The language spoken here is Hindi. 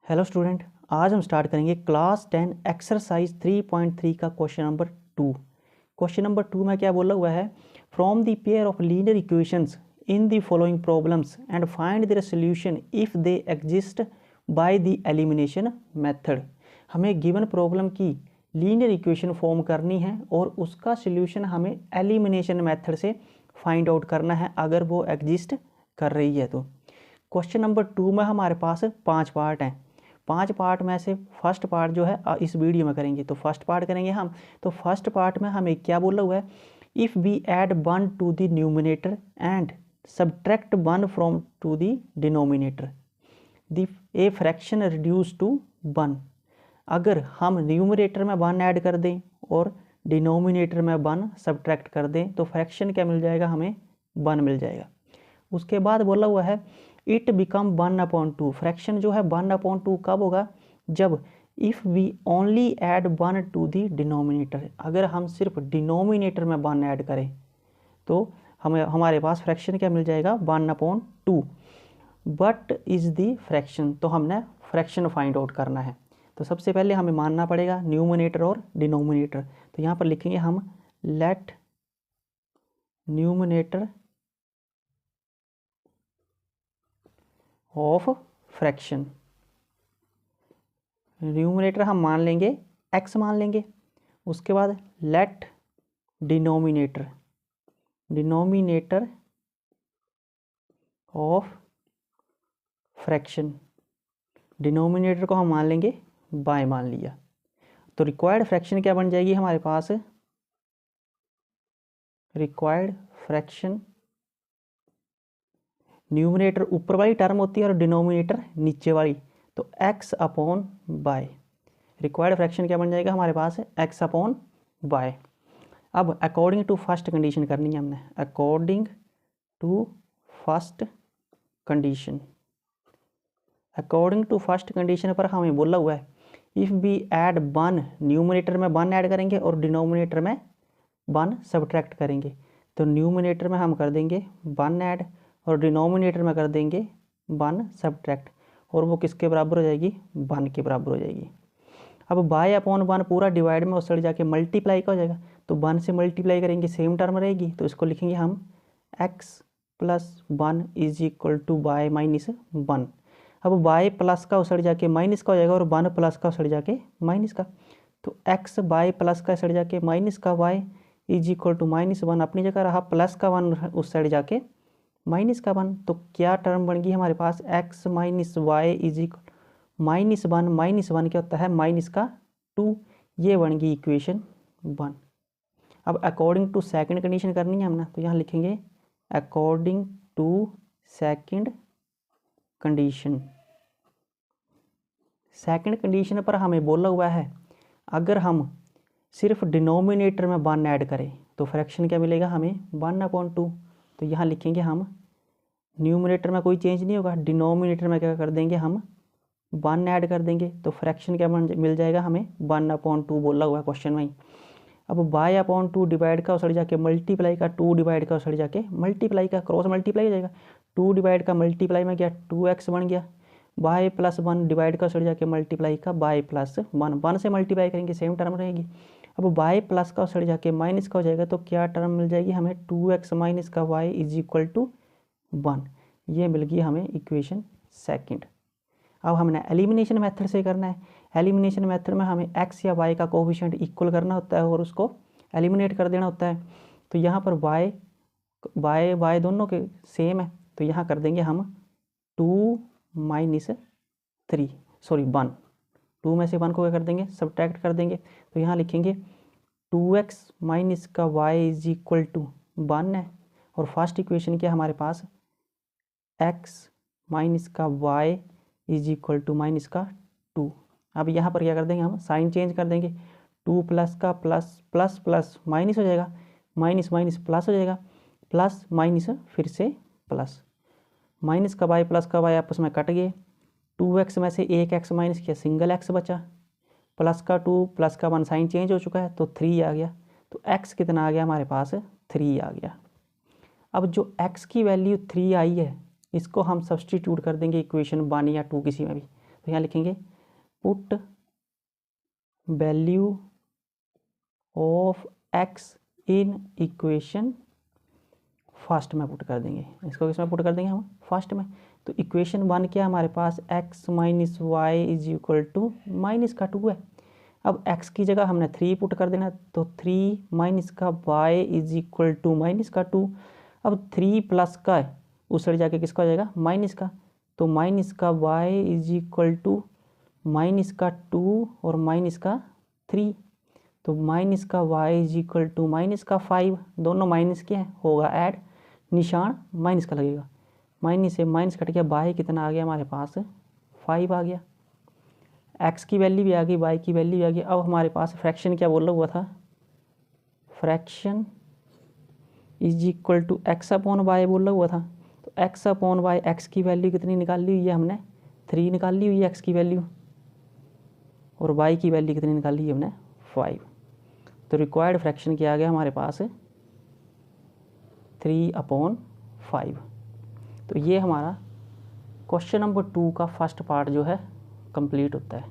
हेलो स्टूडेंट, आज हम स्टार्ट करेंगे क्लास 10 एक्सरसाइज 3.3 का क्वेश्चन नंबर 2। क्वेश्चन नंबर 2 में क्या बोला हुआ है? From the pair of linear equations in the following problems and find their solution if they exist by the elimination method. हमें गिवन प्रॉब्लम की लीनियर इक्वेशन फॉर्म करनी है और उसका सॉल्यूशन हमें एलिमिनेशन मेथड से फाइंड आउट करना है अगर वो एग्जिस्ट कर रही है तो। क्वेश्चन नंबर 2 में हमारे पास 5 पार्ट हैं। 5 पार्ट में से फर्स्ट पार्ट जो है इस वीडियो में करेंगे। तो फर्स्ट पार्ट करेंगे हम। तो फर्स्ट पार्ट में हमें क्या बोला हुआ है? If we add 1 to the numerator and subtract 1 from to the denominator the a fraction reduce to 1। अगर हम न्यूमिनेटर में 1 ऐड कर दें और डिनोमिनेटर में 1 सब्ट्रैक्ट कर दें तो फ्रैक्शन क्या मिल जाएगा? हमें 1 मिल जाएगा। उसके बाद बोला हुआ है इट बिकम 1/2। फ्रैक्शन जो है 1/2 कब होगा? जब if we only add 1 to the denominator. अगर हम सिर्फ डिनोमिनेटर में 1 ऐड करें तो हमारे पास फ्रैक्शन क्या मिल जाएगा? 1/2। But is the fraction. तो हमने फ्रैक्शन फाइंड आउट करना है। तो सबसे पहले हमें मानना पड़ेगा न्यूमिनेटर और डिनोमिनेटर। तो यहाँ पर लिखेंगे हम let numerator of fraction. Numerator हम मान लेंगे x मान लेंगे। उसके बाद let denominator of fraction. Denominator को हम मान लेंगे y मान लिया। तो रिक्वायर्ड फ्रैक्शन क्या बन जाएगी हमारे पास? रिक्वायर्ड फ्रैक्शन, न्यूमरेटर ऊपर वाली टर्म होती है और डिनोमिनेटर नीचे वाली, तो x/y। रिक्वायर्ड फ्रैक्शन क्या बन जाएगा हमारे पास? x/y। अब अकॉर्डिंग टू फर्स्ट कंडीशन करनी है हमने। According to first condition, according to first condition पर हमें बोला हुआ है इफ़ वी ऐड 1, न्यूमिनेटर में 1 ऐड करेंगे और डिनोमिनेटर में 1 सब्ट्रैक्ट करेंगे। तो न्यूमिनेटर में हम कर देंगे 1 ऐड और डिनोमिनेटर में कर देंगे 1 सब्ट्रैक्ट, और वो किसके बराबर हो जाएगी? 1 के बराबर हो जाएगी। अब y/1 पूरा डिवाइड में उस साइड जाके मल्टीप्लाई का हो जाएगा। तो 1 से मल्टीप्लाई करेंगे, सेम टर्म रहेगी, तो इसको लिखेंगे हम x+1 is equal to y minus 1। अब y प्लस का उस साइड जाके माइनस का हो जाएगा और 1 प्लस का उस साइड जाके माइनस का। तो x y प्लस का उस साइड जाके माइनस का y इज इक्वल टू -1 अपनी जगह रहा, प्लस का 1 उस साइड जाके माइनस का 1। तो क्या टर्म बन गई हमारे पास? x minus y is equal -1 क्या होता है? -2। ये बन गई इक्वेशन 1। अब अकॉर्डिंग टू सेकंड कंडीशन करनी है हमने। तो यहाँ लिखेंगे according to second condition. Second condition पर हमें बोला हुआ है अगर हम सिर्फ डिनोमिनेटर में 1 ऐड करें तो फ्रैक्शन क्या मिलेगा हमें? 1/2। तो यहाँ लिखेंगे हम न्यूमरेटर में कोई चेंज नहीं होगा, डिनोमिनेटर में क्या कर देंगे हम? 1 ऐड कर देंगे। तो फ्रैक्शन क्या मिल जाएगा हमें? 1/2 बोला हुआ है क्वेश्चन में ही। अब y/2 डिवाइड का उस जाके मल्टीप्लाई का, 2 डिवाइड का उस जाके मल्टीप्लाई का, क्रॉस मल्टीप्लाई हो जाएगा। 2 डिवाइड का मल्टीप्लाई में गया 2x बन गया। y+1 डिवाइड का उस जाके मल्टीप्लाई का y+1, 1 से मल्टीप्लाई करेंगे, सेम टर्म रहेगी। अब y प्लस का उस जाके माइनस का हो जाएगा, तो क्या टर्म मिल जाएगी हमें? 2x माइनस का y इज इक्वल टू 1। ये मिल गई हमें इक्वेशन सेकंड। अब हमने एलिमिनेशन मेथड से करना है। एलिमिनेशन मेथड में हमें x या y का कोफिशिएंट इक्वल करना होता है और उसको एलिमिनेट कर देना होता है। तो यहाँ पर y दोनों के सेम है, तो यहाँ कर देंगे हम 2 - 3 सॉरी 1। 2 में से 1 को क्या कर देंगे? सब्ट्रैक्ट कर देंगे। तो यहाँ लिखेंगे 2x माइनस का y इज इक्वल टू 1 है, और फर्स्ट इक्वेशन क्या हमारे पास? x माइनस का y इज इक्वल टू -2। अब यहाँ पर क्या कर देंगे हम? साइन चेंज कर देंगे। 2 प्लस का प्लस प्लस प्लस माइनस हो जाएगा, माइनस माइनस प्लस हो जाएगा, प्लस माइनस फिर से प्लस, माइनस का y प्लस का y आपस में कट गए। 2x में से एक x माइनस किया, सिंगल x बचा। प्लस का 2 प्लस का 1 साइन चेंज हो चुका है, तो 3 आ गया। तो x कितना आ गया हमारे पास? 3 आ गया। अब जो x की वैल्यू 3 आई है इसको हम सब्सटीट्यूट कर देंगे इक्वेशन 1 या 2 किसी में भी। तो यहाँ लिखेंगे put value of x in equation first में पुट कर देंगे। इसको किस में पुट कर देंगे हम? फर्स्ट में। तो इक्वेशन 1 क्या है हमारे पास? x minus y is equal to minus का 2 है। अब x की जगह हमने 3 पुट कर देना, तो 3 माइनस का y is equal to minus का 2। अब 3 प्लस का है उस साइड जाके किसका हो जाएगा? माइनस का। तो माइनस का y is equal to minus का 2 और माइनस का 3। तो माइनस का y is equal to minus का 5। दोनों माइनस के हैं, होगा ऐड, निशान माइनस का लगेगा। माइनस से माइनस कट गया, y कितना आ गया हमारे पास? 5 आ गया। x की वैल्यू भी आ गई, y की वैल्यू भी आ गई। अब हमारे पास फ्रैक्शन क्या बोला हुआ था? Fraction is equal to x upon y बोला हुआ था। तो x अपॉन वाई, एक्स की वैल्यू कितनी निकाल ली हुई है हमने? 3 निकाल ली हुई है x की वैल्यू, और y की वैल्यू कितनी निकाल ली है हमने? 5। तो रिक्वायर्ड फ्रैक्शन क्या आ गया हमारे पास? 3/5। तो ये हमारा क्वेश्चन नंबर 2 का फर्स्ट पार्ट जो है कंप्लीट होता है।